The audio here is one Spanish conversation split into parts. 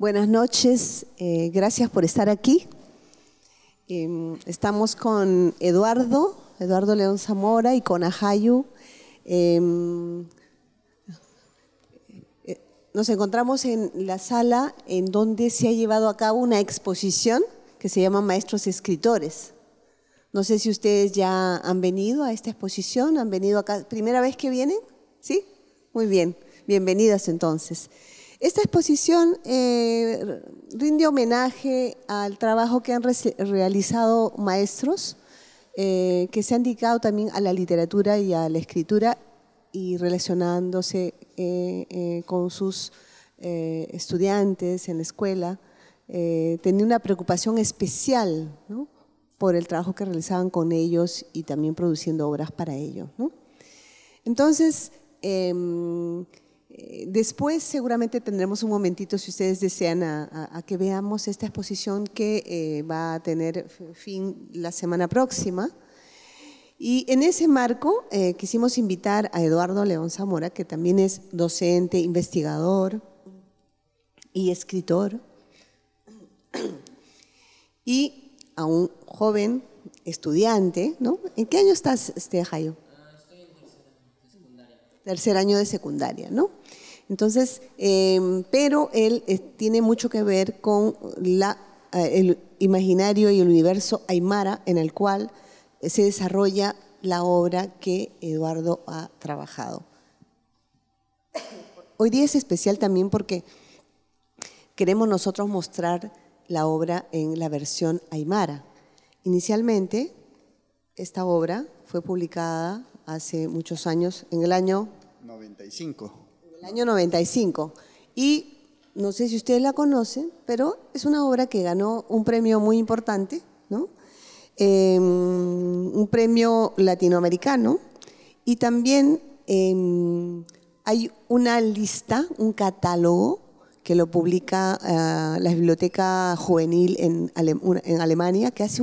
Buenas noches, gracias por estar aquí. Estamos con Eduardo León Zamora y con Ajayu. Nos encontramos en la sala en donde se ha llevado a cabo una exposición que se llama Maestros Escritores. No sé si ustedes ya han venido a esta exposición, han venido acá. ¿Primera vez que vienen? ¿Sí? Muy bien, bienvenidas entonces. Esta exposición rinde homenaje al trabajo que han realizado maestros que se han dedicado también a la literatura y a la escritura y relacionándose con sus estudiantes en la escuela. Tenía una preocupación especial, ¿no?, por el trabajo que realizaban con ellos y también produciendo obras para ellos, ¿no? Entonces, después seguramente tendremos un momentito, si ustedes desean, a que veamos esta exposición que va a tener fin la semana próxima. Y en ese marco quisimos invitar a Eduardo León Zamora, que también es docente, investigador y escritor, y a un joven estudiante, ¿no? ¿En qué año estás, Jayo? Estoy en secundaria. Tercer año de secundaria, ¿no? Entonces, pero él tiene mucho que ver con el imaginario y el universo aymara en el cual se desarrolla la obra que Eduardo ha trabajado. Hoy día es especial también porque queremos nosotros mostrar la obra en la versión aymara. Inicialmente, esta obra fue publicada hace muchos años, en el año 95. En el año 95. Y no sé si ustedes la conocen, pero es una obra que ganó un premio muy importante, ¿no? Un premio latinoamericano, y también hay una lista, un catálogo que lo publica la Biblioteca Juvenil en Alemania, que hace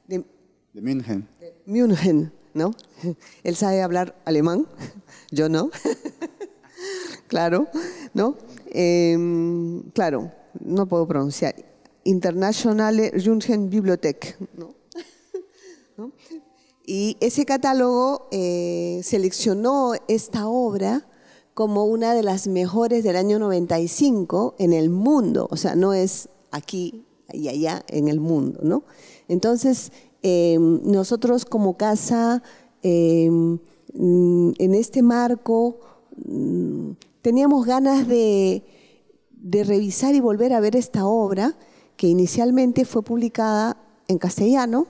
de München. München, ¿no? Él sabe hablar alemán, yo no. Claro, ¿no? Claro, no puedo pronunciar. Internationale Jungbibliothek, ¿no? ¿No? Y ese catálogo seleccionó esta obra como una de las mejores del año 95 en el mundo, o sea, no es aquí y allá, en el mundo, ¿no? Entonces, nosotros como casa, en este marco, teníamos ganas de revisar y volver a ver esta obra que inicialmente fue publicada en castellano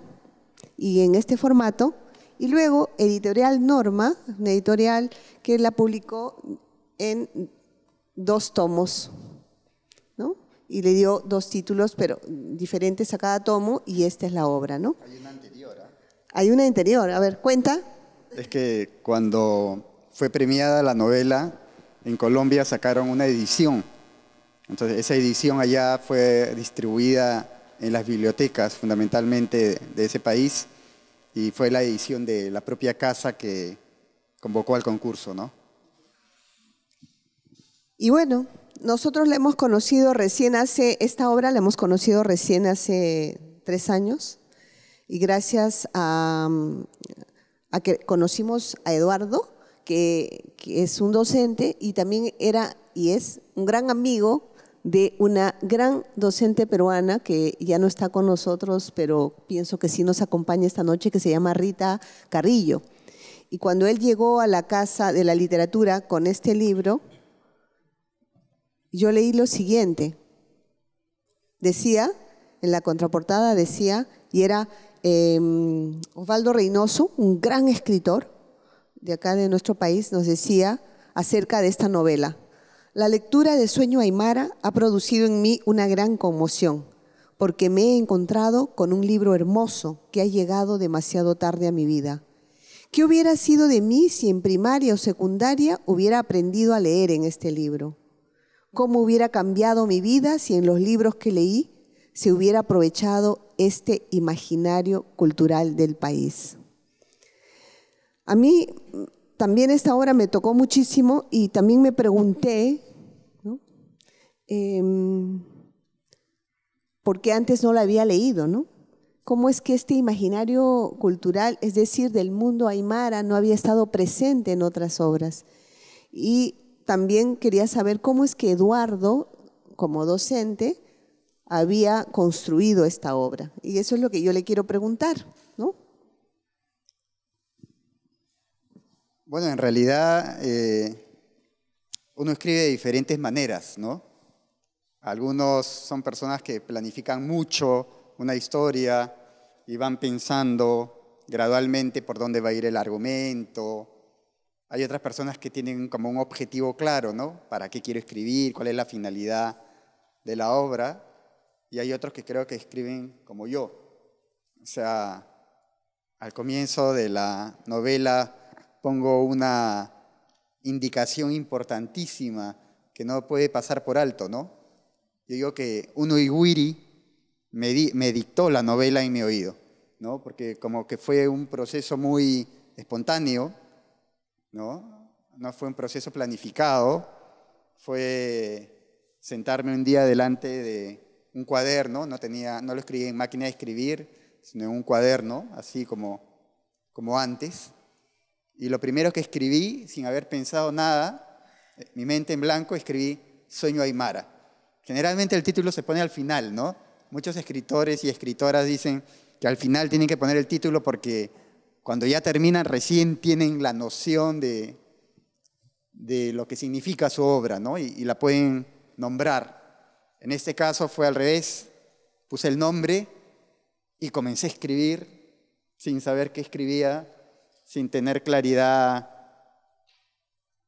y en este formato, y luego Editorial Norma, una editorial que la publicó en 2 tomos, ¿no? Y le dio 2 títulos, pero diferentes a cada tomo, y esta es la obra, ¿no? Hay una anterior, ¿eh? Hay una anterior, a ver, cuenta. Es que cuando fue premiada la novela, en Colombia sacaron una edición. Entonces, esa edición allá fue distribuida en las bibliotecas, fundamentalmente de ese país, y fue la edición de la propia casa que convocó al concurso, ¿no? Y bueno, nosotros la hemos conocido recién esta obra la hemos conocido recién hace 3 años, y gracias a que conocimos a Eduardo, que es un docente y también era y es un gran amigo de una gran docente peruana que ya no está con nosotros, pero pienso que sí nos acompaña esta noche, que se llama Rita Carrillo. Y cuando él llegó a la Casa de la Literatura con este libro, yo leí lo siguiente. Decía, en la contraportada decía, y era Osvaldo Reynoso, un gran escritor de acá de nuestro país, nos decía acerca de esta novela. La lectura de Sueño Aymara ha producido en mí una gran conmoción, porque me he encontrado con un libro hermoso que ha llegado demasiado tarde a mi vida. ¿Qué hubiera sido de mí si en primaria o secundaria hubiera aprendido a leer en este libro? ¿Cómo hubiera cambiado mi vida si en los libros que leí se hubiera aprovechado este imaginario cultural del país? A mí también esta obra me tocó muchísimo y también me pregunté, ¿no? porque antes no la había leído, ¿no? ¿Cómo es que este imaginario cultural, es decir, del mundo aymara, no había estado presente en otras obras? Y también quería saber cómo es que Eduardo, como docente, había construido esta obra. Y eso es lo que yo le quiero preguntar, ¿no? Bueno, en realidad uno escribe de diferentes maneras, ¿no? Algunos son personas que planifican mucho una historia y van pensando gradualmente por dónde va a ir el argumento. Hay otras personas que tienen como un objetivo claro, ¿no? ¿Para qué quiero escribir? ¿Cuál es la finalidad de la obra? Y hay otros que creo que escriben como yo. O sea, al comienzo de la novela pongo una indicación importantísima que no puede pasar por alto, ¿no? Yo digo que un uigüiri me dictó la novela en mi oído, ¿no? Porque como que fue un proceso muy espontáneo, ¿no? No fue un proceso planificado, fue sentarme un día delante de un cuaderno, no lo escribí en máquina de escribir, sino en un cuaderno, así como antes. Y lo primero que escribí, sin haber pensado nada, mi mente en blanco, escribí Sueño Aymara. Generalmente el título se pone al final, ¿no? Muchos escritores y escritoras dicen que al final tienen que poner el título porque cuando ya terminan recién tienen la noción de lo que significa su obra, ¿no? Y la pueden nombrar. En este caso fue al revés, puse el nombre y comencé a escribir sin saber qué escribía, sin tener claridad.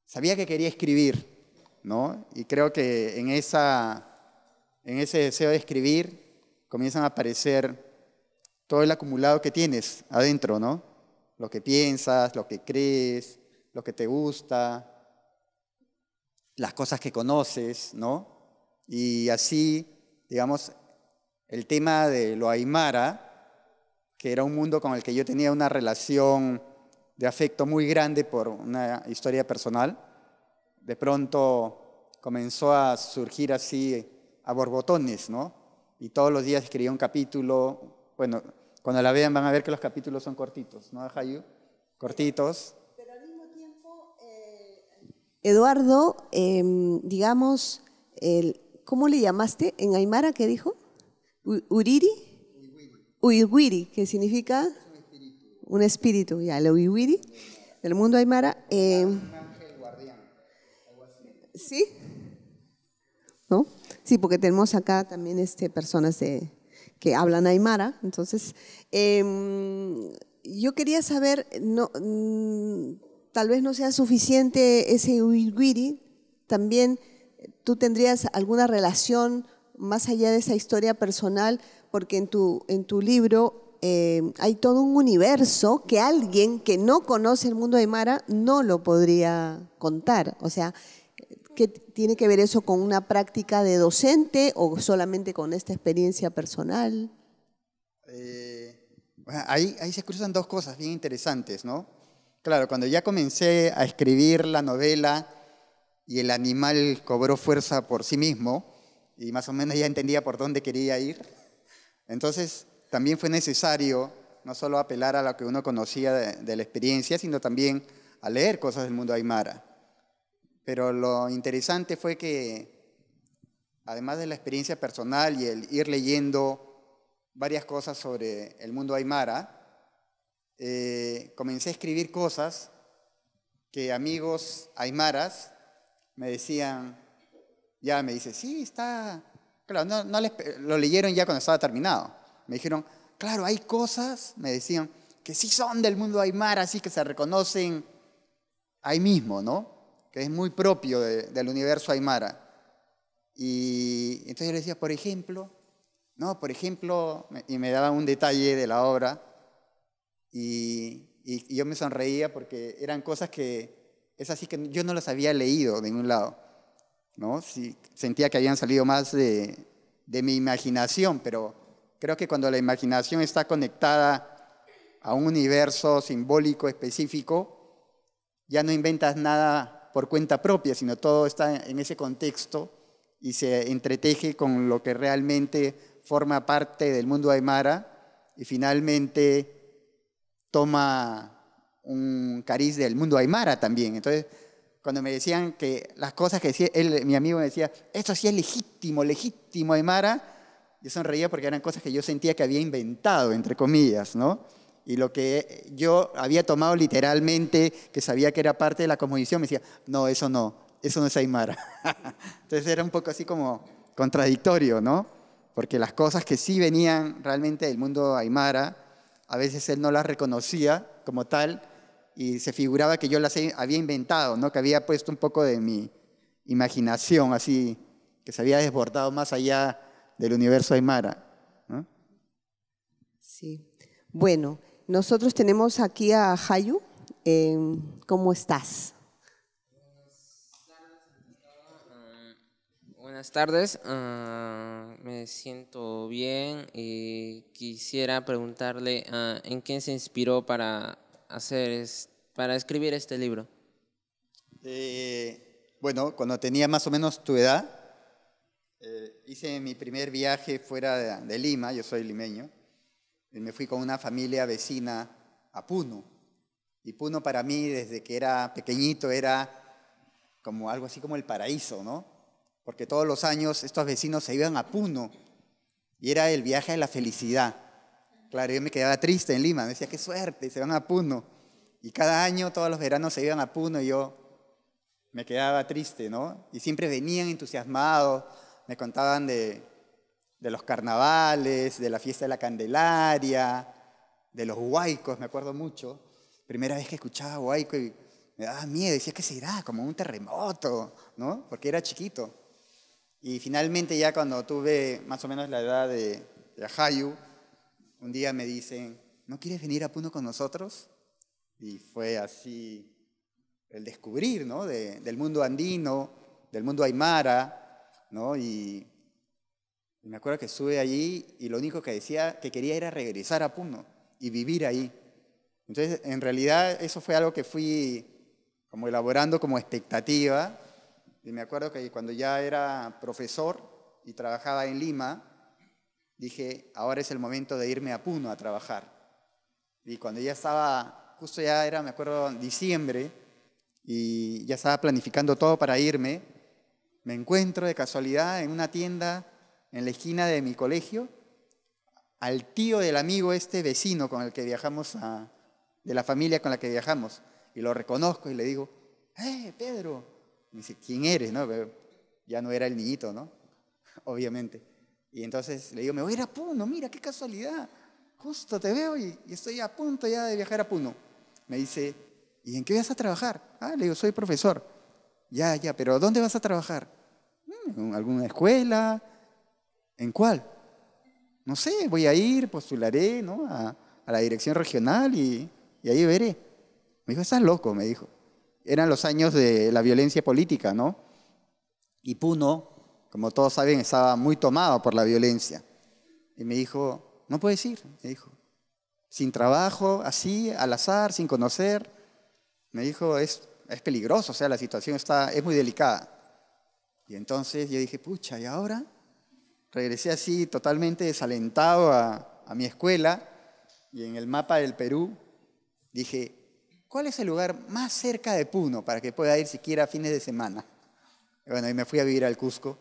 Sabía que quería escribir, ¿no? Y creo que en ese deseo de escribir comienzan a aparecer todo el acumulado que tienes adentro, ¿no? Lo que piensas, lo que crees, lo que te gusta, las cosas que conoces, ¿no? Y así, digamos, el tema de lo aymara, que era un mundo con el que yo tenía una relación de afecto muy grande por una historia personal, de pronto comenzó a surgir así a borbotones, ¿no? Y todos los días escribía un capítulo. Bueno, cuando la vean van a ver que los capítulos son cortitos, ¿no, Jayu? Cortitos. Pero al mismo tiempo, Eduardo, digamos, ¿cómo le llamaste? ¿En aymara qué dijo? ¿Uriri? Uigüiri, que significa un espíritu, ya, el uigüiri, del mundo aymara. Un ángel guardián, algo así. ¿Sí? ¿No? Sí, porque tenemos acá también personas que hablan aymara. Entonces, yo quería saber, tal vez no sea suficiente ese uigüiri, también tú tendrías alguna relación más allá de esa historia personal, porque en tu libro hay todo un universo que alguien que no conoce el mundo aymara no lo podría contar. O sea, ¿qué tiene que ver eso con una práctica de docente o solamente con esta experiencia personal? Bueno, ahí se cruzan dos cosas bien interesantes, ¿no? Claro, cuando ya comencé a escribir la novela y el animal cobró fuerza por sí mismo y más o menos ya entendía por dónde quería ir, entonces también fue necesario no solo apelar a lo que uno conocía de la experiencia, sino también a leer cosas del mundo aymara. Pero lo interesante fue que, además de la experiencia personal y el ir leyendo varias cosas sobre el mundo aymara, comencé a escribir cosas que amigos aymaras me decían, me dice, sí, está, claro, lo leyeron ya cuando estaba terminado. Me dijeron, claro, hay cosas, me decían, que sí son del mundo aymara, así que se reconocen ahí mismo, ¿no? Que es muy propio del universo aymara. Y entonces yo le decía, por ejemplo, y me daba un detalle de la obra, y yo me sonreía porque eran cosas que, es así que yo no las había leído de ningún lado, ¿no? Sí, sentía que habían salido más de mi imaginación, pero creo que cuando la imaginación está conectada a un universo simbólico específico, ya no inventas nada por cuenta propia, sino todo está en ese contexto y se entreteje con lo que realmente forma parte del mundo aymara y finalmente toma un cariz del mundo aymara también. Entonces, cuando me decían que las cosas que decía él, mi amigo me decía, esto sí es legítimo, legítimo aymara, yo sonreía porque eran cosas que yo sentía que había inventado, entre comillas, ¿no? Y lo que yo había tomado literalmente, que sabía que era parte de la cosmovisión, me decía, no es aymara. Entonces era un poco así como contradictorio, ¿no? Porque las cosas que sí venían realmente del mundo aymara, a veces él no las reconocía como tal y se figuraba que yo las había inventado, ¿no? Que había puesto un poco de mi imaginación, así, que se había desbordado más allá del universo aymara, ¿no? Sí. Bueno, nosotros tenemos aquí a Hayu. ¿Cómo estás? Buenas tardes, me siento bien y quisiera preguntarle en quién se inspiró para para escribir este libro. Bueno, cuando tenía más o menos tu edad, hice mi primer viaje fuera de Lima, yo soy limeño, y me fui con una familia vecina a Puno. Y Puno para mí, desde que era pequeñito, era como algo así como el paraíso, ¿no? Porque todos los años estos vecinos se iban a Puno y era el viaje de la felicidad. Claro, yo me quedaba triste en Lima, me decía, qué suerte, se van a Puno. Y cada año, todos los veranos se iban a Puno y yo me quedaba triste, ¿no? Y siempre venían entusiasmados, me contaban de los carnavales, de la fiesta de la Candelaria, de los huaicos, me acuerdo mucho. Primera vez que escuchaba huaico y me daba miedo, decía, ¿qué será? Como un terremoto, ¿no? Porque era chiquito. Y finalmente ya cuando tuve más o menos la edad de Hayu, un día me dicen, ¿no quieres venir a Puno con nosotros? Y fue así el descubrir, ¿no? Del mundo andino, del mundo aymara, ¿no? Y me acuerdo que estuve allí y lo único que decía que quería era regresar a Puno y vivir ahí. Entonces, en realidad, eso fue algo que fui como elaborando como expectativa. Y me acuerdo que cuando ya era profesor y trabajaba en Lima, dije, ahora es el momento de irme a Puno a trabajar. Y cuando ya estaba, justo ya era, me acuerdo, diciembre, y ya estaba planificando todo para irme, me encuentro de casualidad en una tienda en la esquina de mi colegio al tío del amigo vecino con el que viajamos, de la familia con la que viajamos. Y lo reconozco y le digo, Pedro. Me dice, ¿quién eres? ¿No? Pero ya no era el niñito, ¿no? Obviamente. Y entonces le digo, me voy a ir a Puno, mira, qué casualidad. Justo te veo y estoy a punto ya de viajar a Puno. Me dice, ¿y en qué vas a trabajar? Le digo, soy profesor. Ya, pero ¿dónde vas a trabajar? ¿En alguna escuela? ¿En cuál? No sé, voy a ir, postularé, ¿no? a la dirección regional y ahí veré. Me dijo, estás loco, me dijo. Eran los años de la violencia política, ¿no? Y Puno, como todos saben, estaba muy tomado por la violencia. Y me dijo, no puedes ir, me dijo. Sin trabajo, así, al azar, sin conocer. Me dijo, es peligroso, o sea, la situación es muy delicada. Y entonces yo dije, pucha, ¿y ahora? Regresé así totalmente desalentado a mi escuela y en el mapa del Perú dije, ¿cuál es el lugar más cerca de Puno para que pueda ir siquiera a fines de semana? Y bueno, y me fui a vivir al Cusco,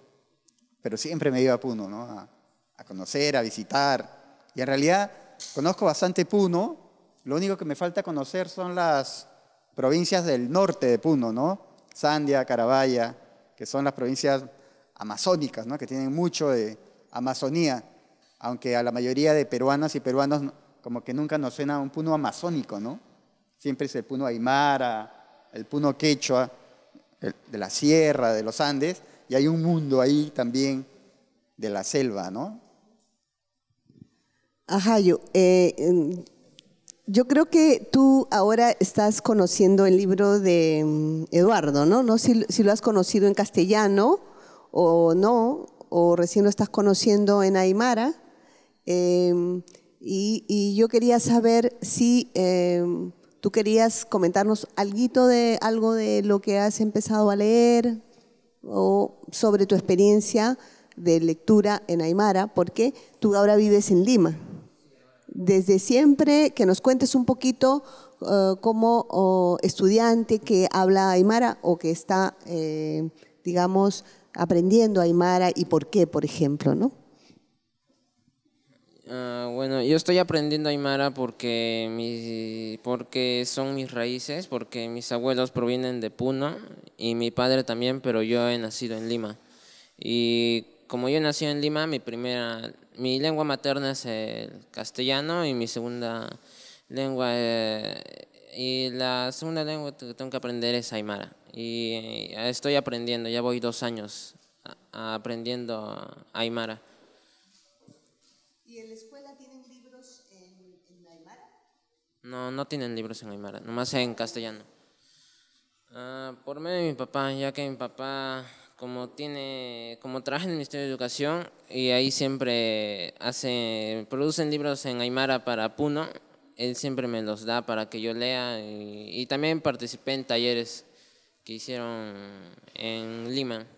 pero siempre me iba a Puno, ¿no? A conocer, a visitar. Y en realidad conozco bastante Puno, lo único que me falta conocer son las provincias del norte de Puno, ¿no? Sandia, Carabaya, que son las provincias amazónicas, ¿no? Que tienen mucho de Amazonía, aunque a la mayoría de peruanas y peruanos como que nunca nos suena un Puno amazónico, ¿no? Siempre es el Puno aymara, el Puno quechua, de la sierra, de los Andes, y hay un mundo ahí también de la selva, ¿no? Ajá, yo creo que tú ahora estás conociendo el libro de Eduardo, ¿no? No si lo has conocido en castellano o no, o recién lo estás conociendo en aymara. Y yo quería saber si tú querías comentarnos algo de lo que has empezado a leer o sobre tu experiencia de lectura en aymara, porque tú ahora vives en Lima. Desde siempre, que nos cuentes un poquito como estudiante que habla aymara o que está, digamos, aprendiendo aymara y por qué, por ejemplo, ¿no? Bueno, yo estoy aprendiendo aymara porque son mis raíces, porque mis abuelos provienen de Puno y mi padre también, pero yo he nacido en Lima. Y como yo nací en Lima, mi lengua materna es el castellano y mi segunda lengua y la segunda lengua que tengo que aprender es aymara. Y estoy aprendiendo, ya voy 2 años aprendiendo aymara. ¿Y en la escuela tienen libros en aymara? No, no tienen libros en aymara, nomás en castellano. Por medio de mi papá, ya que mi papá, como trabaja en el Ministerio de Educación y ahí siempre producen libros en aymara para Puno, él siempre me los da para que yo lea y también participé en talleres que hicieron en Lima.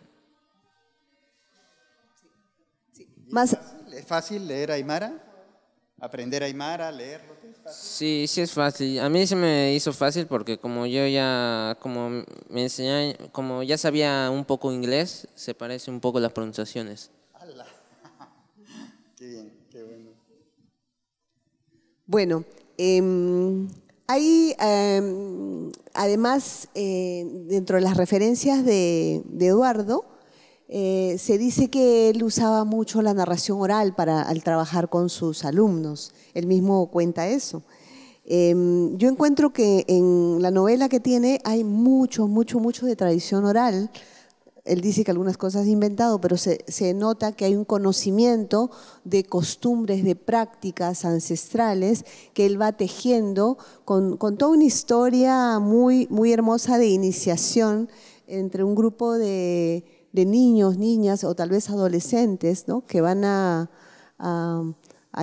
Más, ¿Es fácil leer aymara? ¿Aprender aymara, leerlo? Sí, sí es fácil. A mí se me hizo fácil porque como yo ya, como me enseñé, como ya sabía un poco inglés, se parece un poco las pronunciaciones. ¡Hala! Qué bien, qué bueno. bueno, hay además dentro de las referencias de Eduardo, se dice que él usaba mucho la narración oral al trabajar con sus alumnos. Él mismo cuenta eso. Yo encuentro que en la novela que tiene hay mucho de tradición oral. Él dice que algunas cosas ha inventado, pero se nota que hay un conocimiento de costumbres, de prácticas ancestrales que él va tejiendo con toda una historia muy hermosa de iniciación entre un grupo de niños, niñas o tal vez adolescentes, ¿no? Que van a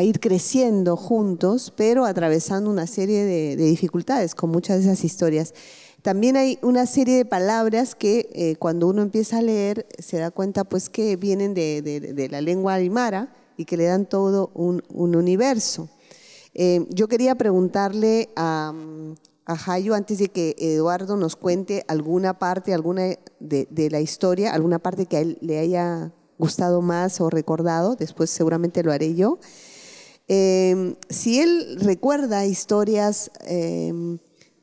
ir creciendo juntos, pero atravesando una serie de dificultades con muchas de esas historias. También hay una serie de palabras que cuando uno empieza a leer se da cuenta pues que vienen de la lengua aymara y que le dan todo un universo. Yo quería preguntarle a Jayo, antes de que Eduardo nos cuente alguna parte, alguna de la historia, alguna parte que a él le haya gustado más o recordado, después seguramente lo haré yo. Si él recuerda historias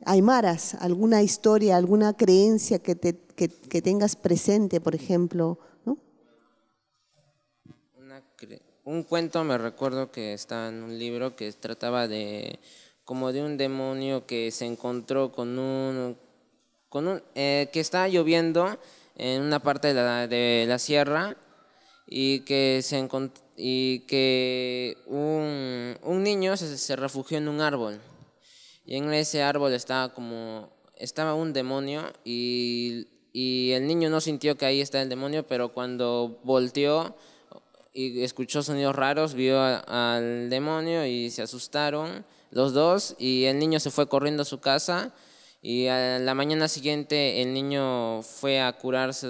aymaras, alguna historia, alguna creencia que tengas presente, por ejemplo, ¿no? Un cuento me recuerdo que estaba en un libro que trataba como de un demonio que se encontró que estaba lloviendo en una parte de la sierra y que un niño se refugió en un árbol. Y en ese árbol estaba un demonio y el niño no sintió que ahí está el demonio, pero cuando volteó y escuchó sonidos raros, vio al demonio y se asustaron los dos y el niño se fue corriendo a su casa y a la mañana siguiente el niño fue a curarse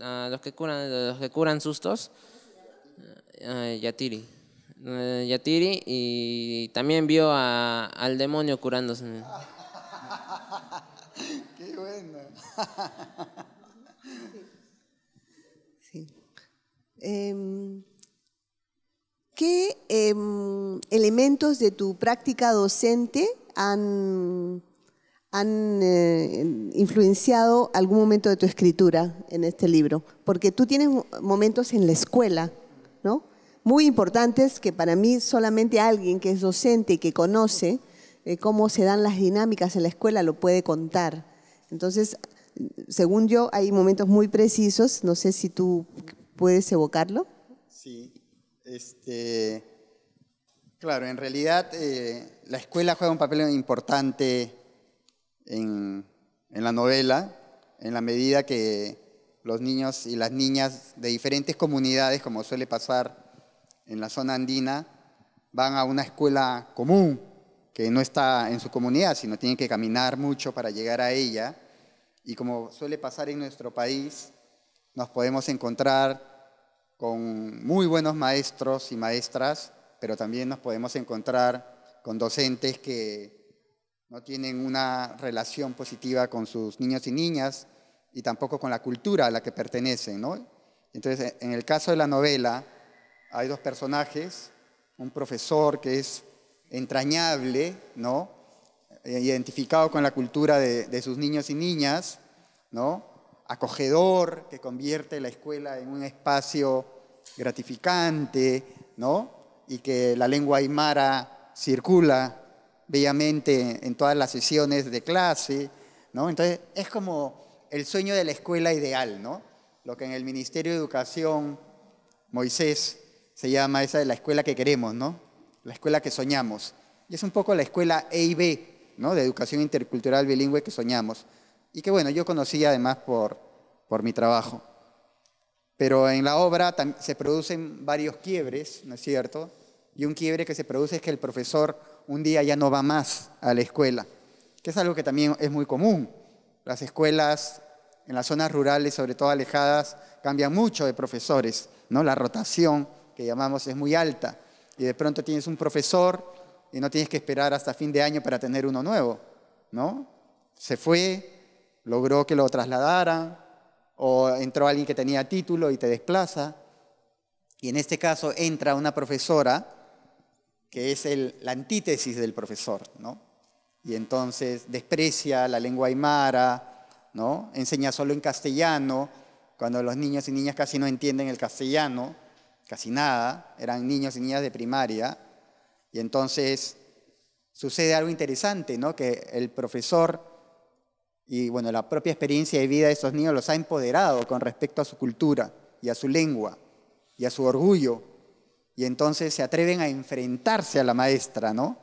a los que curan sustos, Yatiri. Yatiri y también vio al demonio curándose. ¡Qué bueno! Sí. ¿Qué elementos de tu práctica docente han influenciado algún momento de tu escritura en este libro? Porque tú tienes momentos en la escuela, ¿no? Muy importantes que para mí solamente alguien que es docente y que conoce cómo se dan las dinámicas en la escuela lo puede contar. Entonces, según yo, hay momentos muy precisos, no sé si tú puedes evocarlo. Sí, claro, en realidad la escuela juega un papel importante en la novela, en la medida que los niños y las niñas de diferentes comunidades, como suele pasar en la zona andina, van a una escuela común que no está en su comunidad, sino tienen que caminar mucho para llegar a ella. Y como suele pasar en nuestro país, nos podemos encontrar con muy buenos maestros y maestras, pero también nos podemos encontrar con docentes que no tienen una relación positiva con sus niños y niñas y tampoco con la cultura a la que pertenecen, ¿no? Entonces, en el caso de la novela, hay dos personajes, un profesor que es entrañable, ¿no? Identificado con la cultura de sus niños y niñas, ¿no? Acogedor, que convierte la escuela en un espacio gratificante, ¿no? Y que la lengua aymara circula bellamente en todas las sesiones de clase, ¿no? Entonces, es como el sueño de la escuela ideal, ¿no? Lo que en el Ministerio de Educación, Moisés, se llama esa de la escuela que queremos, ¿no? La escuela que soñamos. Y es un poco la escuela E y B, ¿no? De educación intercultural bilingüe que soñamos. Y que, bueno, yo conocí además por mi trabajo. Pero en la obra se producen varios quiebres, ¿no es cierto? Y un quiebre que se produce es que el profesor un día ya no va más a la escuela, que es algo que también es muy común. Las escuelas en las zonas rurales, sobre todo alejadas, cambian mucho de profesores, ¿no? La rotación, que llamamos, es muy alta. Y de pronto tienes un profesor y no tienes que esperar hasta fin de año para tener uno nuevo, ¿no? Se fue, logró que lo trasladaran, o entró alguien que tenía título y te desplaza. Y en este caso entra una profesora que es la antítesis del profesor, ¿no? Y entonces desprecia la lengua aymara, ¿no? Enseña solo en castellano, cuando los niños y niñas casi no entienden el castellano, casi nada, eran niños y niñas de primaria. Y entonces sucede algo interesante, ¿no? Que el profesor y, bueno, la propia experiencia de vida de esos niños los ha empoderado con respecto a su cultura y a su lengua y a su orgullo. Y entonces se atreven a enfrentarse a la maestra, ¿no?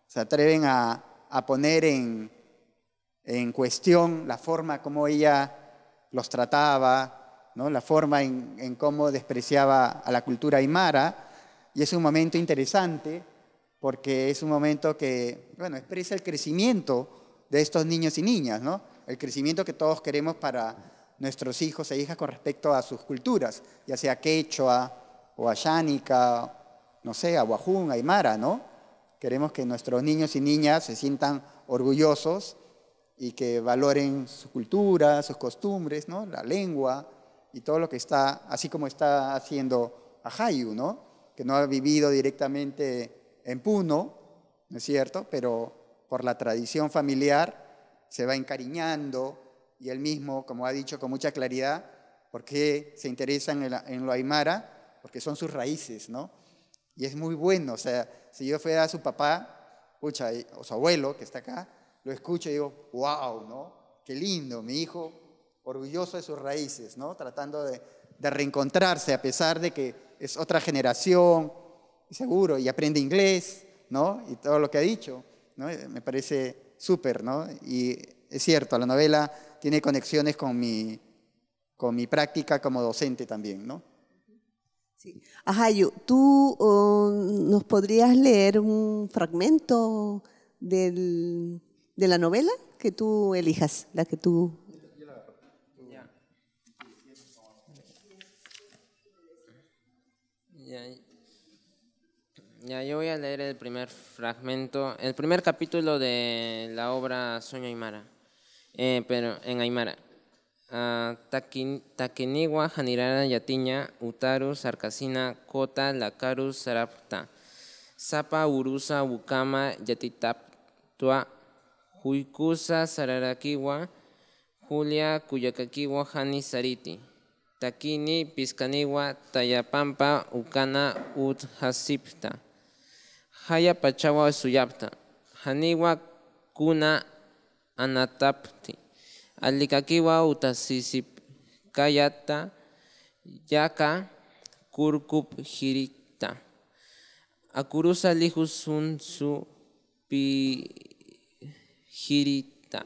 Se atreven a poner en cuestión la forma como ella los trataba, ¿no? La forma en cómo despreciaba a la cultura aymara. Y es un momento interesante porque es un momento que, bueno, expresa el crecimiento de estos niños y niñas, ¿no? El crecimiento que todos queremos para nuestros hijos e hijas con respecto a sus culturas, ya sea quechua o ayánica, no sé, aguajún, aymara, ¿no? Queremos que nuestros niños y niñas se sientan orgullosos y que valoren su cultura, sus costumbres, ¿no? La lengua y todo lo que está, así como está haciendo Ajayu, ¿no? Que no ha vivido directamente en Puno, ¿no es cierto? Pero por la tradición familiar se va encariñando y él mismo, como ha dicho con mucha claridad, ¿por qué se interesan en lo aymara? Porque son sus raíces, ¿no? Y es muy bueno, o sea, si yo fuera a su papá, pucha, o su abuelo, que está acá, lo escucho y digo, wow, ¿no? Qué lindo, mi hijo orgulloso de sus raíces, ¿no? Tratando de reencontrarse a pesar de que es otra generación, seguro, y aprende inglés, ¿no? Y todo lo que ha dicho, ¿no? Me parece súper, ¿no? Y es cierto, la novela tiene conexiones con mi práctica como docente también, ¿no? Sí. Ajayu, ¿tú nos podrías leer un fragmento de la novela que tú elijas, la que tú... Ya. Ya, ya, yo voy a leer el primer fragmento, el primer capítulo de la obra Sueño Aymara, pero en Aymara. Takiniwa Hanirara Yatiña, Utaru Sarkasina, Kota Lakaru Sarapta, Sapa Urusa Wukama Yatitaptua, Huikusa Sararakiwa, Julia Kuyakakiwa Hani Sariti, Takini Piskaniwa Tayapampa Ukana Uthasipta, Haya Pachawa Suyapta, Haniwa Kuna Anatapti, Alikakiwa utasisip kayata yaka kurkup hirita. Akurusa lihusun su pi hirita.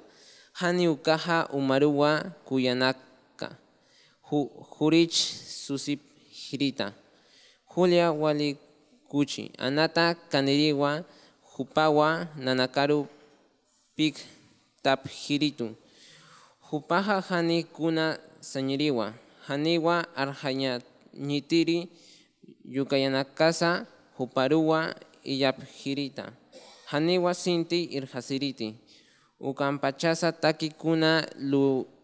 Hani ukaha umaruwa kuyanaka. Hurich susip hirita. Julia wali kuchi. Anata kaniriwa hupawa nanakaru pik tap hiritu. Hupaha hani kuna sanyiriwa, haniwa arhañañitiri yukayanakasa huparuwa iyapjirita. Haniwa sinti irhasiriti. Ukampachasa takikuna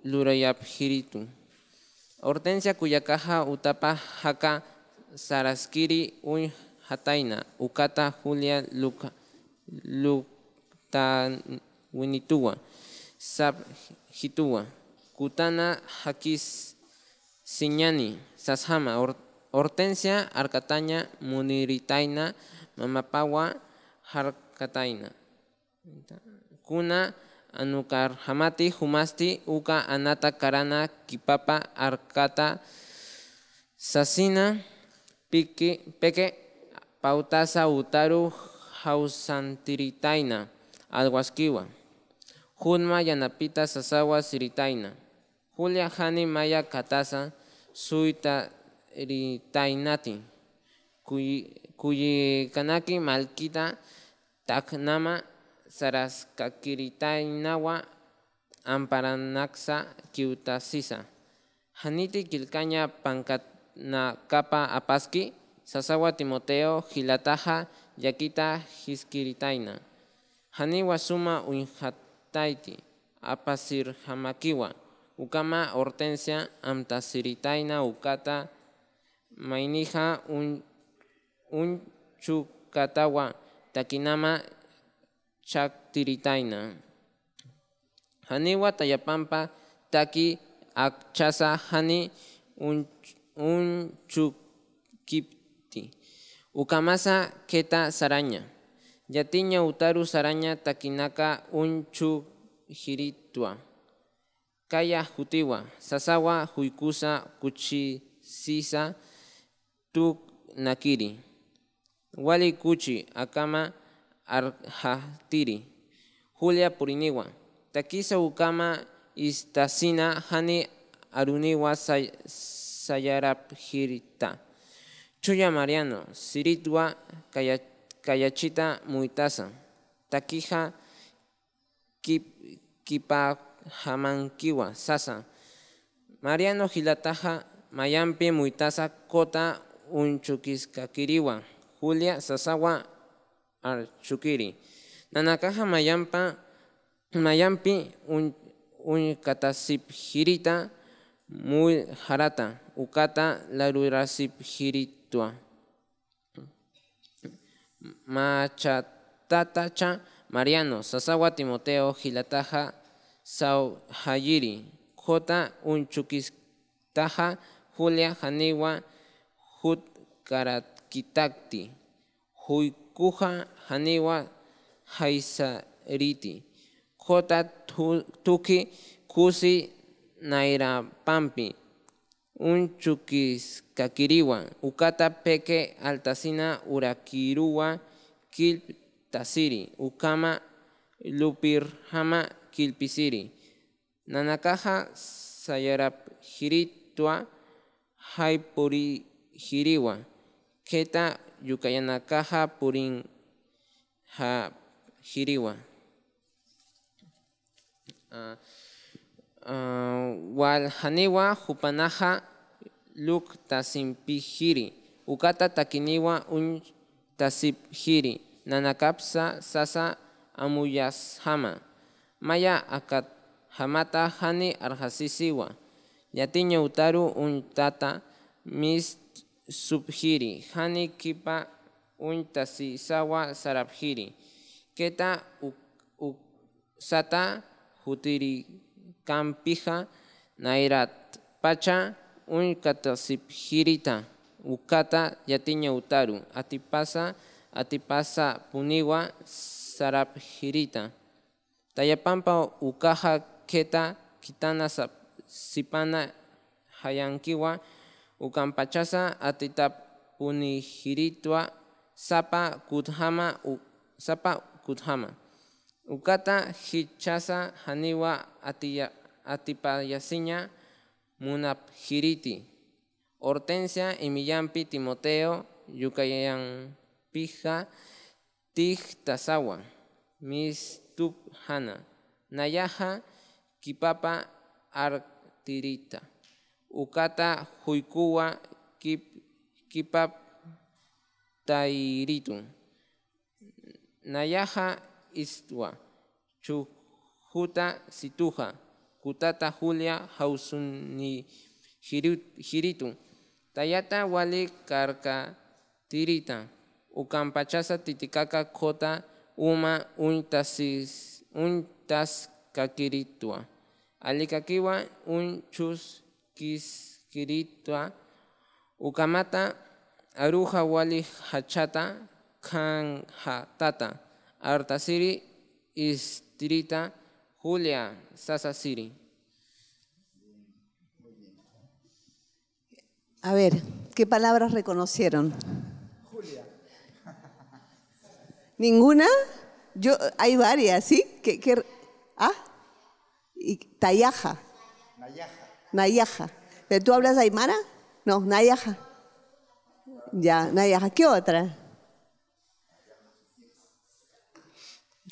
lurayapjiritu. Hortensia kuyakaja utapa haka saraskiri hataina. Ukata Julia lukta winituwa. Sabhituwa. Kutana hakis siñani. Sashama. Hortensia arkataña muniritaina. Mamapawa harkataina. Kuna anukarhamati humasti uka anata karana kipapa arkata sasina peke pautasa utaru hausantiritaina alwaskiwa. Junma yanapita sasawa siritaina. Julia hani maya katasa suita ritainati. Kuyi kanaki malkita taknama saraskakiritainawa amparanaksa kiutasisa. Haniti kilkaña pankatnakapa apaski sasawa Timoteo hilataja yakita hiskiritaina. Haniwa suma unjataiti apasirhamakiwa. Ukama Hortensia amtasiritaina ukata mainija unchukatawa takinama chaktiritaina. Haniwa tayapampa taki akchasa hani unchukipti. Ukamasa keta saraña. Yatiña utaru saraña takinaka unchukiritua. Kaya hutiwa. Sasawa huikusa kuchisisa tuk nakiri. Wali kuchi akama arhatiri. Julia puriniwa. Takisa ukama istasina hani aruniwa sayarapjirita. Chuya Mariano siritwa kayachita muitasa. Takija kipajamankiwa sasa. Mariano hilataja mayampi muitasa kota unchukiskakiriwa. Julia sasawa archukiri. Nanakaja mayampi unkatasipjirita muy harata. Ukata larurasipjiritua. Machatatacha Mariano sasawa Timoteo hilataja sauhayiri. Jota unchukistaja Julia haniwa hut karatkitakti. Huikuja haniwa haisariti. Jota tuki kusi nairapampi. Unchukiskakiriwa. Ukata peke altasina urakiruwa kiltasiri. Ukama lupirhama kilpisiri. Nanakaja sayarapjiritua haipurihiriwa. Keta yukayanakaja purin hiriwa. Wal haniwa hupanaja luk tasimpijiri. Ukata takiniwa tasipjiri. Nanakapsa sasa amuyashama. Maya akat hamata hani arhasisiwa. Yatiña utaru untata mis subjiri. Hani kipa untasisawa sarabjiri. Keta sata hutiri kampija nairat pacha unkatasipjirita. Ukata yatiña utaru. Atipasa puniwa sarabjirita. Tayapampa ukaja keta kitana sipana hayankiwa. Ukampachasa atitap punijiritua sapa kuthama. Ukata hichasa haniwa atipayasiña munapjiriti. Hortensia imiyampi Timoteo yukayanpija tijtasawa. Mistubhana. Nayaja kipapa artirita. ukata huikuwa kipap tairitu. Nayaha istwa, chujuta situja, kutata Julia hausuni hiritu. Tayata wali karka tirita, ukampachasa titikaka kota uma untas kakiritua. Alikakiwa unchus kiskiritua, ukamata aruja wali hachata kanhatata, artasiri istirita Julia sasasiri. A ver, ¿qué palabras reconocieron? Julia. ¿Ninguna? Hay varias, ¿sí? ¿Ah? Y Tayaja. Nayaja. ¿Pero tú hablas aymara? No, Nayaja. Ya, Nayaja. ¿Qué otra?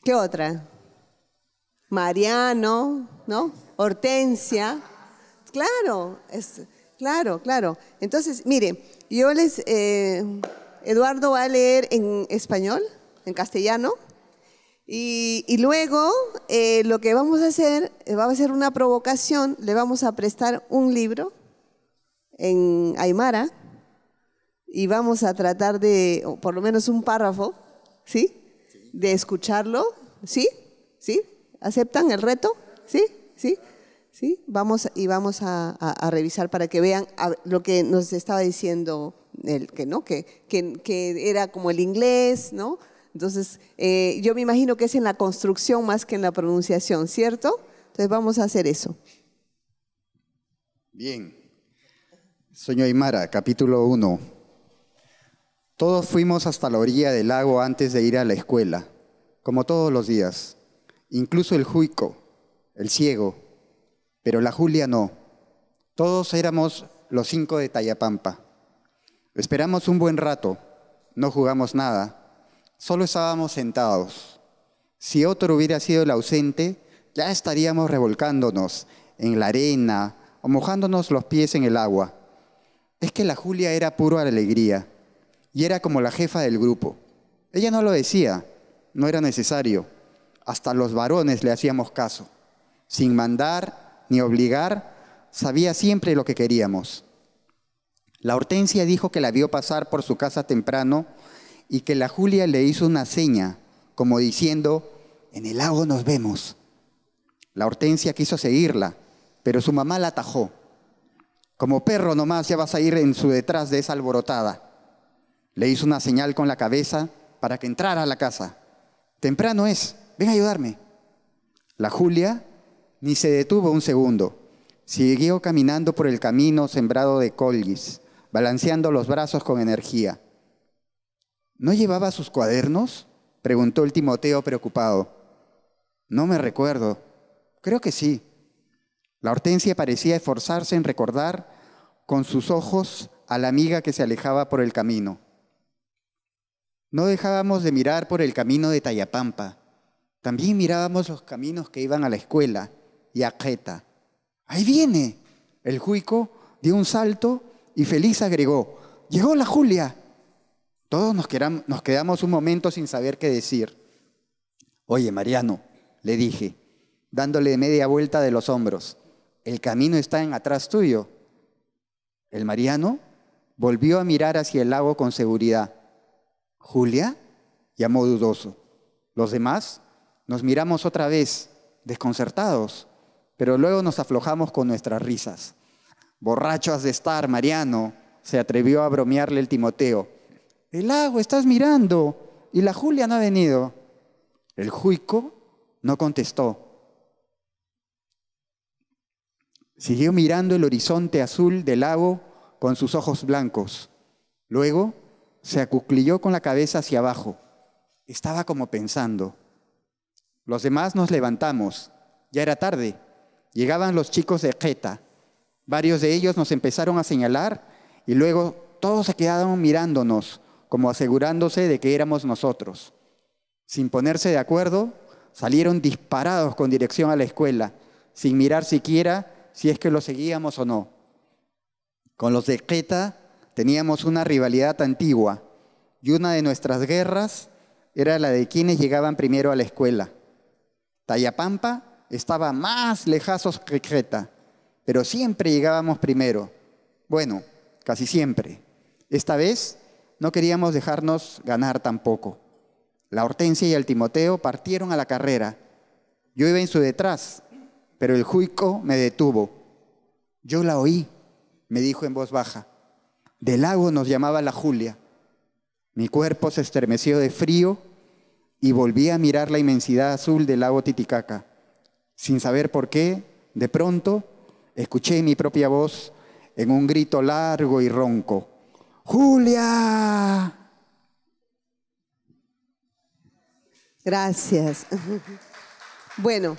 ¿Qué otra? Mariano, ¿no? Hortensia. Claro, claro. Entonces, mire, Eduardo va a leer en español, en castellano, y luego lo que vamos a hacer, va a ser una provocación, le vamos a prestar un libro en aymara y vamos a tratar de, o por lo menos un párrafo, ¿sí? De escucharlo, ¿sí? ¿Sí? ¿Aceptan el reto? ¿Sí? ¿Sí? ¿Sí? Vamos a revisar para que vean lo que nos estaba diciendo él, que era como el inglés, ¿no? Entonces, yo me imagino que es en la construcción más que en la pronunciación, ¿cierto? Entonces vamos a hacer eso. Bien. Sueño Aymara, capítulo 1. Todos fuimos hasta la orilla del lago antes de ir a la escuela, como todos los días. Incluso el Juico, el ciego, pero la Julia no. Todos éramos los 5 de Tayapampa. Esperamos un buen rato, no jugamos nada, solo estábamos sentados. Si otro hubiera sido el ausente, ya estaríamos revolcándonos en la arena o mojándonos los pies en el agua. Es que la Julia era pura alegría y era como la jefa del grupo. Ella no lo decía, no era necesario. Hasta los varones le hacíamos caso. Sin mandar ni obligar, sabía siempre lo que queríamos. La Hortensia dijo que la vio pasar por su casa temprano y que la Julia le hizo una seña, como diciendo, en el lago nos vemos. La Hortensia quiso seguirla, pero su mamá la atajó. Como perro nomás ya vas a ir en su detrás de esa alborotada. Le hizo una señal con la cabeza para que entrara a la casa. Temprano es, ven a ayudarme. La Julia ni se detuvo un segundo. Siguió caminando por el camino sembrado de colgis, balanceando los brazos con energía. ¿No llevaba sus cuadernos?, preguntó el Timoteo preocupado. No me recuerdo. Creo que sí. La Hortensia parecía esforzarse en recordar con sus ojos a la amiga que se alejaba por el camino. No dejábamos de mirar por el camino de Tayapampa. También mirábamos los caminos que iban a la escuela y a Queta. ¡Ahí viene! El Juico dio un salto y feliz agregó, ¡llegó la Julia! Todos nos quedamos un momento sin saber qué decir. Oye, Mariano, le dije, dándole media vuelta de los hombros, el camino está en atrás tuyo. El Mariano volvió a mirar hacia el lago con seguridad. ¿Julia?, llamó dudoso. Los demás nos miramos otra vez, desconcertados, pero luego nos aflojamos con nuestras risas. Borracho has de estar, Mariano, se atrevió a bromearle el Timoteo. El lago estás mirando y la Julia no ha venido. El Juico no contestó. Siguió mirando el horizonte azul del lago con sus ojos blancos. Luego se acuclilló con la cabeza hacia abajo. Estaba como pensando. Los demás nos levantamos. Ya era tarde. Llegaban los chicos de Queta. Varios de ellos nos empezaron a señalar y luego todos se quedaron mirándonos, como asegurándose de que éramos nosotros. Sin ponerse de acuerdo, salieron disparados con dirección a la escuela, sin mirar siquiera si es que lo seguíamos o no. Con los de Queta teníamos una rivalidad antigua y una de nuestras guerras era la de quienes llegaban primero a la escuela. Tayapampa estaba más lejazos que Queta, pero siempre llegábamos primero. Bueno, casi siempre. Esta vez no queríamos dejarnos ganar tampoco. La Hortensia y el Timoteo partieron a la carrera. Yo iba en su detrás, pero el Juico me detuvo. Yo la oí, me dijo en voz baja. Del lago nos llamaba la Julia. Mi cuerpo se estremeció de frío y volví a mirar la inmensidad azul del lago Titicaca. Sin saber por qué, de pronto, escuché mi propia voz en un grito largo y ronco. ¡Julia! Gracias. Bueno,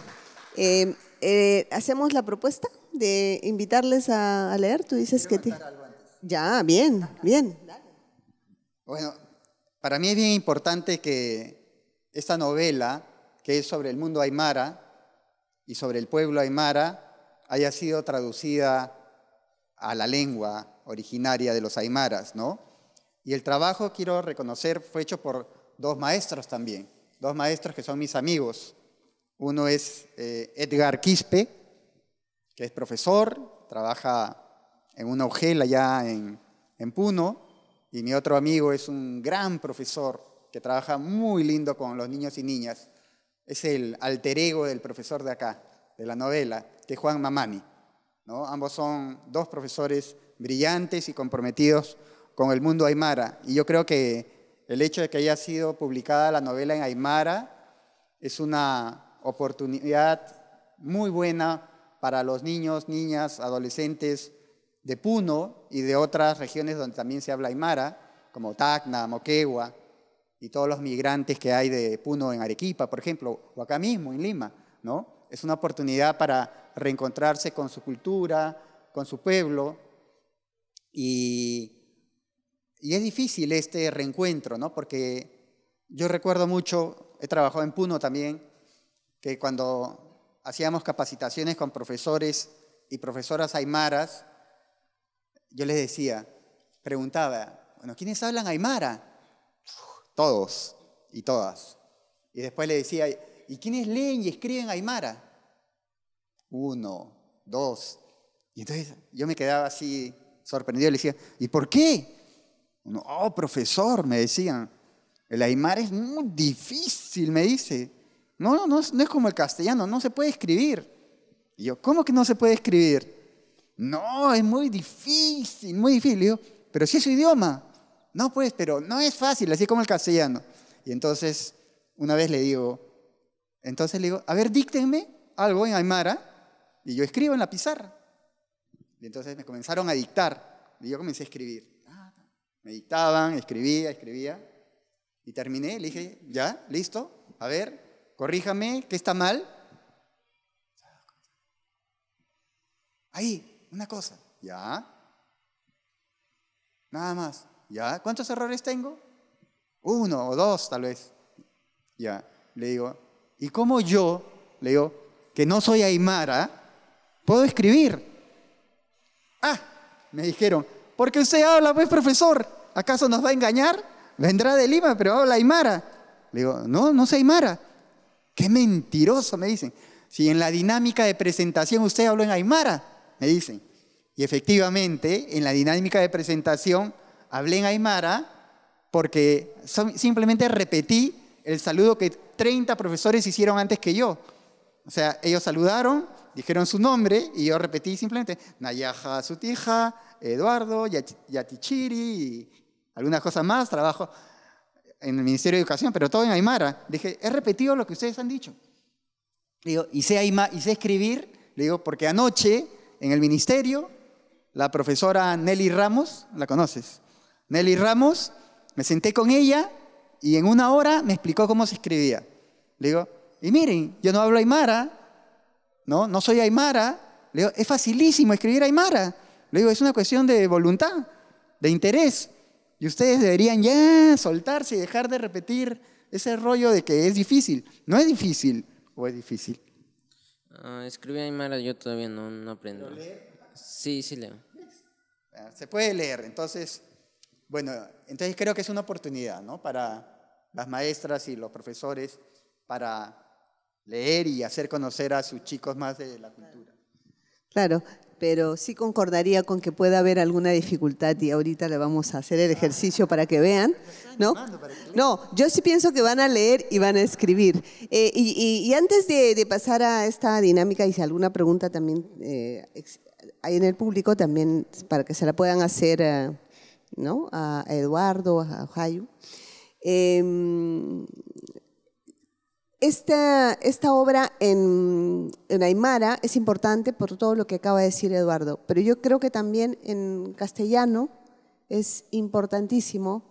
hacemos la propuesta de invitarles a leer. Tú dices que... Ya, bien, bien. Bueno, para mí es bien importante que esta novela, que es sobre el mundo aymara y sobre el pueblo aymara, haya sido traducida a la lengua originaria de los aymaras, ¿no? Y el trabajo, quiero reconocer, fue hecho por dos maestros también, dos maestros que son mis amigos. Uno es Edgar Quispe, que es profesor, trabaja en una UGEL allá en Puno, y mi otro amigo es un gran profesor que trabaja muy lindo con los niños y niñas. Es el alter ego del profesor de acá, de la novela, que es Juan Mamani, ¿no? Ambos son dos profesores brillantes y comprometidos con el mundo aymara. Y yo creo que el hecho de que haya sido publicada la novela en aymara es una oportunidad muy buena para los niños, niñas, adolescentes de Puno y de otras regiones donde también se habla aymara, como Tacna, Moquegua, y todos los migrantes que hay de Puno en Arequipa, por ejemplo, o acá mismo en Lima, ¿no? Es una oportunidad para reencontrarse con su cultura, con su pueblo, y es difícil este reencuentro, ¿no? Porque yo recuerdo mucho, he trabajado en Puno también, que cuando hacíamos capacitaciones con profesores y profesoras aymaras, yo les decía, preguntaba, bueno, ¿quiénes hablan aymara? Todos y todas. Y después le decía, ¿y quiénes leen y escriben aymara? 1, 2. Y entonces yo me quedaba así sorprendido y le decía, ¿y por qué? Uno, oh, profesor, me decían, el aymara es muy difícil, me dice. No es como el castellano, no se puede escribir. Y yo, ¿cómo que no se puede escribir? No, es muy difícil, muy difícil. Y yo, pero si es su idioma. No, pues, pero no es fácil, así como el castellano. Y entonces, una vez le digo, a ver, díctenme algo en aymara, y yo escribo en la pizarra. Y entonces me comenzaron a dictar, y yo comencé a escribir. Me dictaban, escribía, y terminé, le dije, ya, listo, a ver, corríjame, ¿qué está mal? Ahí, una cosa, ya. Nada más, ya. ¿Cuántos errores tengo? 1 o 2 tal vez. Ya, le digo, ¿y cómo yo, le digo, que no soy aymara, puedo escribir? Ah, me dijeron, porque usted habla, pues, profesor, ¿acaso nos va a engañar? Vendrá de Lima, pero habla aymara. Le digo, no sé aymara. Qué mentiroso, me dicen. Si en la dinámica de presentación usted habló en aymara, me dicen. Y efectivamente, en la dinámica de presentación hablé en aymara porque simplemente repetí el saludo que 30 profesores hicieron antes que yo. O sea, ellos saludaron, dijeron su nombre y yo repetí simplemente Nayaja Sutija, Eduardo, Yatichiri y algunas cosas más. Trabajo en el Ministerio de Educación, pero todo en aymara. Dije, he repetido lo que ustedes han dicho. Le digo, y sé escribir, le digo, porque anoche en el ministerio, la profesora Nelly Ramos, ¿la conoces? Nelly Ramos, me senté con ella y en 1 hora me explicó cómo se escribía. Le digo, y miren, yo no hablo aymara, no soy aymara. Le digo, es facilísimo escribir aymara. Le digo, es una cuestión de voluntad, de interés. Y ustedes deberían ya soltarse y dejar de repetir ese rollo de que es difícil. No es difícil, ¿o es difícil? Escribir aymara yo todavía no aprendo. ¿Pero leer? Sí leo. Se puede leer. Entonces, bueno, entonces creo que es una oportunidad, ¿no? Para las maestras y los profesores para leer y hacer conocer a sus chicos más de la cultura. Claro, pero sí concordaría con que pueda haber alguna dificultad y ahorita le vamos a hacer el ejercicio para que vean, ¿no? No, yo sí pienso que van a leer y van a escribir. Y antes de pasar a esta dinámica, y si alguna pregunta también hay en el público, también para que se la puedan hacer, ¿no? A Eduardo, a Jayu. Esta obra en aymara es importante por todo lo que acaba de decir Eduardo, pero yo creo que también en castellano es importantísimo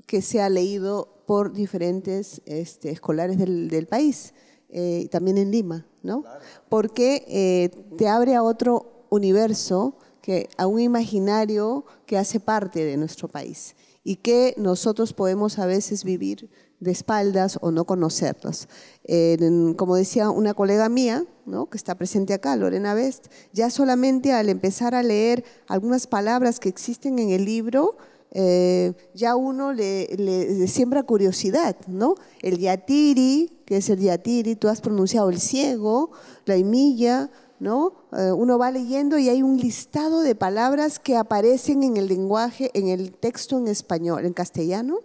que sea leído por diferentes escolares del país, también en Lima, ¿no? Claro. Porque te abre a otro universo, a un imaginario que hace parte de nuestro país y que nosotros podemos a veces vivir de espaldas o no conocerlos. Como decía una colega mía, ¿no? Que está presente acá, Lorena Best, ya solamente al empezar a leer algunas palabras que existen en el libro, ya uno le siembra curiosidad, ¿no? El yatiri, que es el yatiri, tú has pronunciado el ciego, la imilla, ¿no? Uno va leyendo y hay un listado de palabras que aparecen en el lenguaje, en el texto en español, en castellano,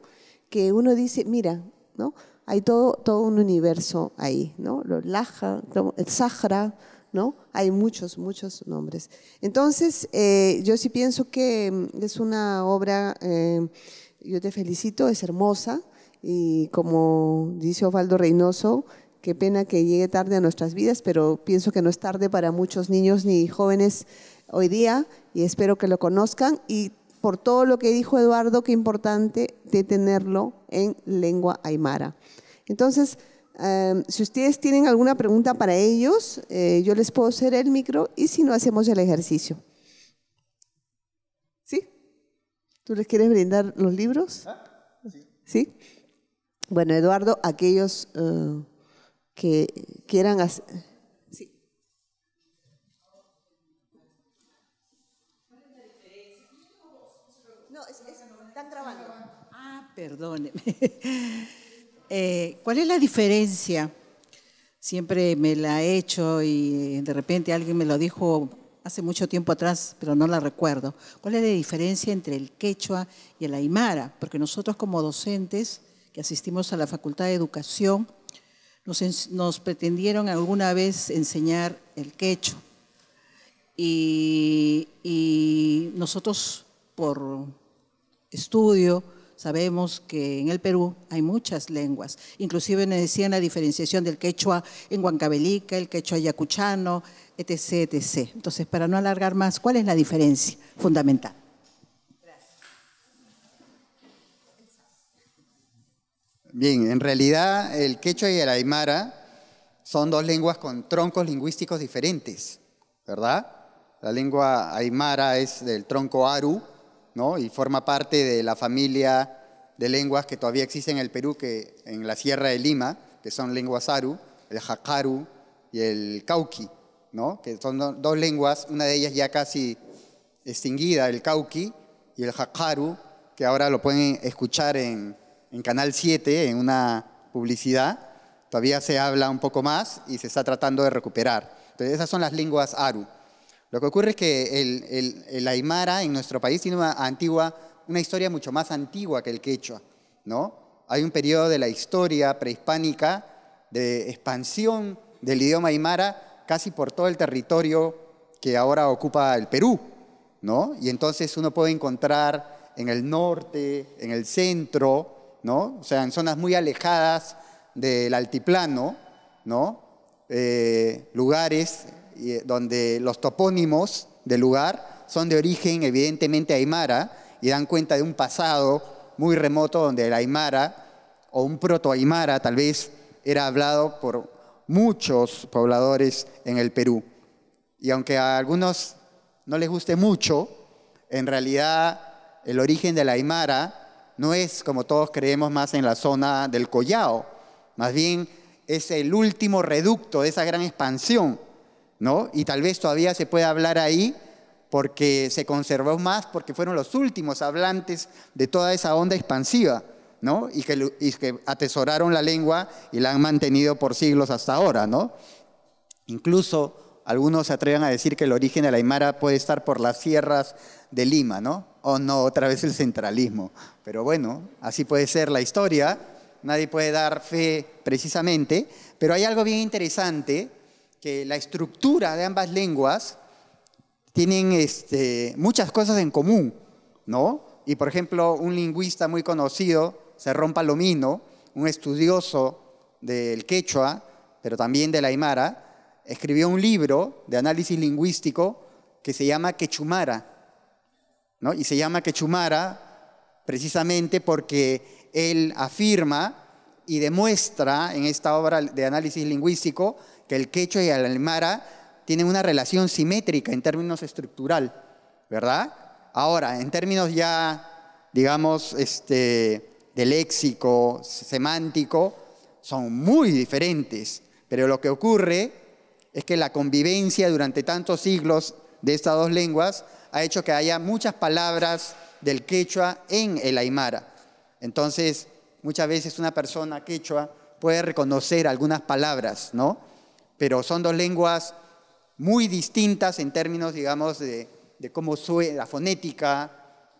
que uno dice, mira, ¿no? Hay todo un universo ahí, ¿no? Los Laja, el Sahara, ¿no? Hay muchos nombres. Entonces, yo sí pienso que es una obra, yo te felicito, es hermosa, y como dice Osvaldo Reynoso, qué pena que llegue tarde a nuestras vidas, pero pienso que no es tarde para muchos niños ni jóvenes hoy día, y espero que lo conozcan, y por todo lo que dijo Eduardo, qué importante de tenerlo en lengua aymara. Entonces, si ustedes tienen alguna pregunta para ellos, yo les puedo hacer el micro y si no, hacemos el ejercicio. ¿Sí? ¿Tú les quieres brindar los libros? Sí. ¿Sí? Bueno, Eduardo, aquellos que quieran hacer… Están grabando. Ah, perdóneme. ¿Cuál es la diferencia? Siempre me la he hecho y de repente alguien me lo dijo hace mucho tiempo atrás, pero no la recuerdo. ¿Cuál es la diferencia entre el quechua y el aymara? Porque nosotros como docentes que asistimos a la Facultad de Educación nos pretendieron alguna vez enseñar el quechua. Y nosotros por estudio, sabemos que en el Perú hay muchas lenguas, inclusive me decían la diferenciación del quechua en Huancavelica, el quechua yacuchano, etc., etc. Entonces, para no alargar más, ¿cuál es la diferencia fundamental? Gracias. Bien, en realidad el quechua y el aymara son dos lenguas con troncos lingüísticos diferentes, ¿verdad? La lengua aymara es del tronco aru, ¿no? Y forma parte de la familia de lenguas que todavía existen en el Perú, que en la Sierra de Lima, que son lenguas aru, el jacaru y el cauqui, ¿no? Que son dos lenguas, una de ellas ya casi extinguida, el cauqui, y el jacaru, que ahora lo pueden escuchar en Canal 7, en una publicidad. Todavía se habla un poco más y se está tratando de recuperar. Entonces, esas son las lenguas aru. Lo que ocurre es que el aymara en nuestro país tiene una historia mucho más antigua que el quechua, ¿no? Hay un periodo de la historia prehispánica de expansión del idioma aymara casi por todo el territorio que ahora ocupa el Perú, ¿no? Y entonces uno puede encontrar en el norte, en el centro, ¿no? O sea, en zonas muy alejadas del altiplano, ¿no? Lugares donde los topónimos del lugar son de origen evidentemente aymara y dan cuenta de un pasado muy remoto donde el aymara o un proto-aymara tal vez era hablado por muchos pobladores en el Perú. Y aunque a algunos no les guste mucho, en realidad el origen del aymara no es, como todos creemos, más en la zona del Collao, más bien es el último reducto de esa gran expansión, ¿no? Y tal vez todavía se pueda hablar ahí porque se conservó más, porque fueron los últimos hablantes de toda esa onda expansiva, ¿no? Y que atesoraron la lengua y la han mantenido por siglos hasta ahora, ¿no? Incluso algunos se atreven a decir que el origen de la aymara puede estar por las sierras de Lima, ¿no? O no, otra vez el centralismo. Pero bueno, así puede ser la historia, nadie puede dar fe precisamente, pero hay algo bien interesante, que la estructura de ambas lenguas tienen muchas cosas en común, ¿no? Y por ejemplo, un lingüista muy conocido, Cerrón Palomino, un estudioso del quechua, pero también del aymara, escribió un libro de análisis lingüístico que se llama Quechumara, ¿no? Y se llama Quechumara precisamente porque él afirma y demuestra en esta obra de análisis lingüístico que el quechua y el aymara tienen una relación simétrica en términos estructural, ¿verdad? Ahora, en términos ya, digamos, de léxico, semántico, son muy diferentes, pero lo que ocurre es que la convivencia durante tantos siglos de estas dos lenguas ha hecho que haya muchas palabras del quechua en el aymara. Entonces, muchas veces una persona quechua puede reconocer algunas palabras, ¿no? Pero son dos lenguas muy distintas en términos, digamos, de cómo suena la fonética,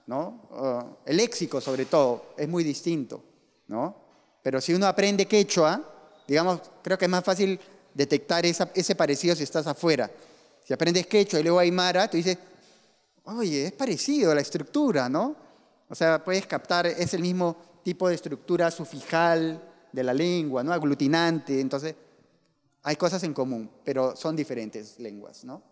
¿no? El léxico, sobre todo, es muy distinto, ¿no? Pero si uno aprende quechua, digamos, creo que es más fácil detectar ese parecido si estás afuera. Si aprendes quechua y luego aymara, tú dices, oye, es parecido a la estructura, ¿no? O sea, puedes captar, es el mismo tipo de estructura sufijal de la lengua, ¿no? Aglutinante, entonces hay cosas en común, pero son diferentes lenguas, ¿no?